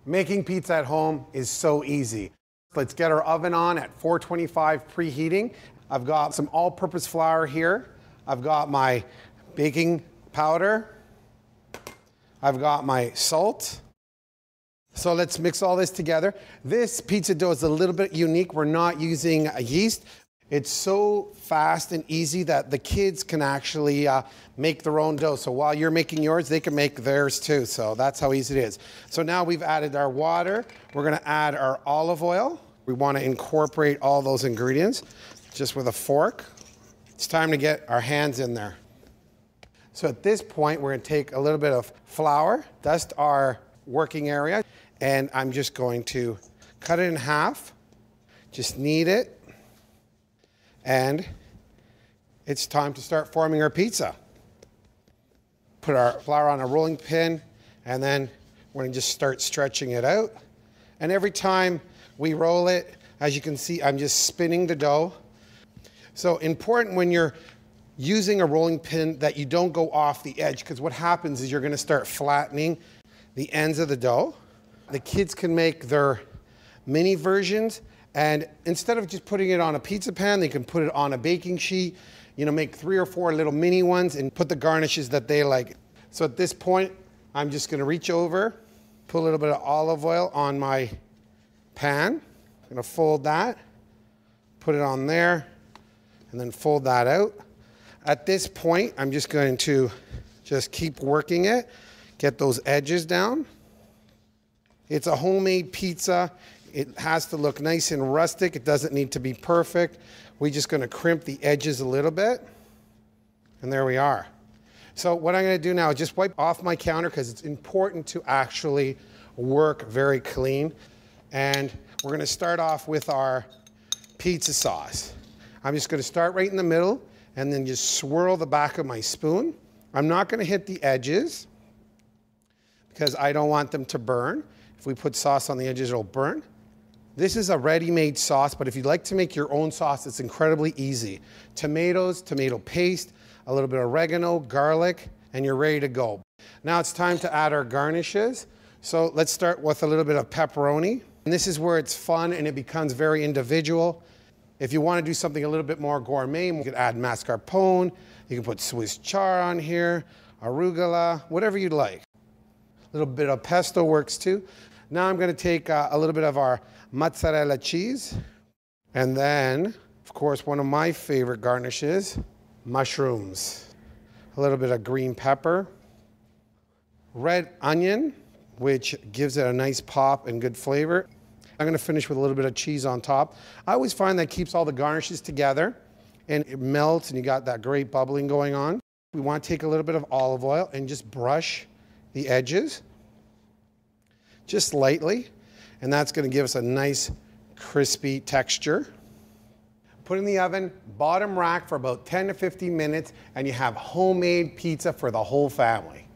Making pizza at home is so easy. Let's get our oven on at 425 preheating. I've got some all-purpose flour here. I've got my baking powder. I've got my salt. So let's mix all this together. This pizza dough is a little bit unique. We're not using yeast. It's so fast and easy that the kids can actually make their own dough. So while you're making yours, they can make theirs too. So that's how easy it is. So now we've added our water. We're gonna add our olive oil. We wanna incorporate all those ingredients just with a fork. It's time to get our hands in there. So at this point, we're gonna take a little bit of flour, dust our working area, and I'm just going to cut it in half, just knead it, and it's time to start forming our pizza. Put our flour on a rolling pin, and then we're gonna just start stretching it out. And every time we roll it, as you can see, I'm just spinning the dough. So important when you're using a rolling pin that you don't go off the edge, because what happens is you're gonna start flattening the ends of the dough. The kids can make their mini versions, and instead of just putting it on a pizza pan, they can put it on a baking sheet, make 3 or 4 little mini ones and put the garnishes that they like. So at this point, I'm just gonna reach over, put a little bit of olive oil on my pan. I'm gonna fold that, put it on there, and then fold that out. At this point, I'm just going to just keep working it, get those edges down. It's a homemade pizza. It has to look nice and rustic. It doesn't need to be perfect. We're just gonna crimp the edges a little bit, and there we are. So what I'm gonna do now is just wipe off my counter, because it's important to actually work very clean. And we're gonna start off with our pizza sauce. I'm just gonna start right in the middle and then just swirl the back of my spoon. I'm not gonna hit the edges because I don't want them to burn. If we put sauce on the edges, it'll burn. This is a ready-made sauce, but if you'd like to make your own sauce, it's incredibly easy. Tomatoes, tomato paste, a little bit of oregano, garlic, and you're ready to go. Now it's time to add our garnishes. So let's start with a little bit of pepperoni. And this is where it's fun and it becomes very individual. If you want to do something a little bit more gourmet, you could add mascarpone, you can put Swiss chard on here, arugula, whatever you'd like. A little bit of pesto works too. Now I'm going to take a little bit of our mozzarella cheese, and then, of course, one of my favorite garnishes, mushrooms. A little bit of green pepper, red onion, which gives it a nice pop and good flavor. I'm going to finish with a little bit of cheese on top. I always find that keeps all the garnishes together, and it melts, and you got that great bubbling going on. We want to take a little bit of olive oil and just brush the edges, just lightly, and that's going to give us a nice crispy texture. Put in the oven, bottom rack for about 10 to 15 minutes, and you have homemade pizza for the whole family.